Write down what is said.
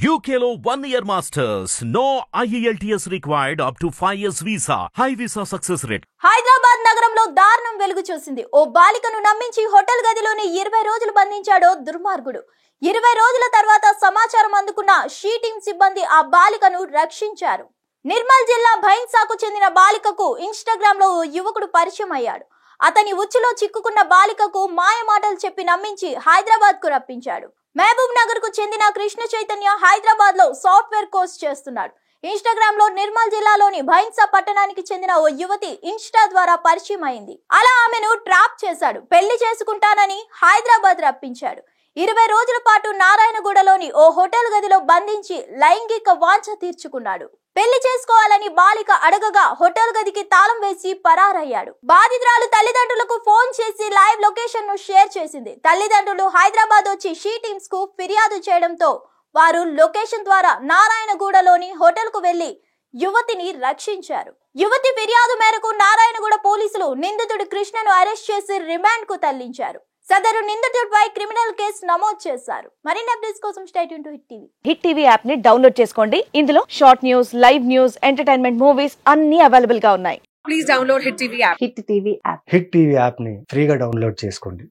UKLO 1 year masters. No IELTS required up to 5 years visa. High visa success rate. Hyderabad నగరంలో దారుణం వెలుగు చూసింది. ఓ బాలికను నమ్మించి హోటల్ గదిలోని 20 రోజులు బంధించాడో దుర్మార్గుడు. 20 రోజుల తర్వాత సమాచారం అందుకున్న షీ టీమ్ సిబ్బంది ఆ బాలికను రక్షించారు. నిర్మల్ జిల్లా భైన్సాకు చెందిన బాలికకు ఇన్‌స్టాగ్రామ్ లో ఓ యువకుడు పరిచయం అయ్యాడు. అతని ఉచ్చులో చిక్కుకున్న బాలికకు మాయమాటలు చెప్పి నమ్మించి హైదరాబాద్ కు రప్పించాడు. మహబూబ్ నగర్ కు చెందిన కృష్ణ చైతన్య హైదరాబాద్ లో సాఫ్ట్వేర్ కోర్స్ చేస్తున్నాడు. ఇన్‌స్టాగ్రామ్ లో నిర్మల్ జిల్లాలోని భైన్సా పట్టణానికి చెందిన ఓ యువతి ఇన్‌స్టా ద్వారా పరిచయం అయింది. అలా ఆమెను ట్రాప్ చేశాడు. పెళ్లి చేసుకుంటానని హైదరాబాద్ రప్పించాడు. 20 రోజుల పాటు నారాయణగూడలోని ఓ హోటల్ గదిలో బంధించి లైంగిక వాంఛ తీర్చుకున్నాడు. పెళ్లి చేసుకోవాలని బాలిక అడగగా హోటల్ గదికి తాళం వేసి పరారయ్యాడు. బాధితురాలు తల్లిదండ్రులకు ఫోన్ చేసి లైవ్ లొకేషన్ ను షేర్ చేసింది. తల్లిదండ్రులు హైదరాబాద్ వచ్చి షీ టీమ్స్ కు ఫిర్యాదు చేయడంతో వారు లొకేషన్ ద్వారా నారాయణగూడలోని హోటల్ కు వెళ్లి యువతిని రక్షించారు. యువతి ఫిర్యాదు మేరకు నారాయణగూడ పోలీసులు నిందితుడి కృష్ణను అరెస్ట్ చేసి రిమాండ్ కు తరలించారు. సదరు నిందితుడిపై క్రిమినల్ కేసు నమోదు చేశారు. మరిన్ని అప్డేట్స్ కోసం stay tune to hit TV. Hit TV app ని డౌన్లోడ్ చేసుకోండి. ఇందులో short news, live news, entertainment movies అన్ని అవైలబుల్ గా ఉన్నాయి. Please download Hit TV app. Hit TV app. Hit TV app ని ఫ్రీగా డౌన్లోడ్ చేసుకోండి.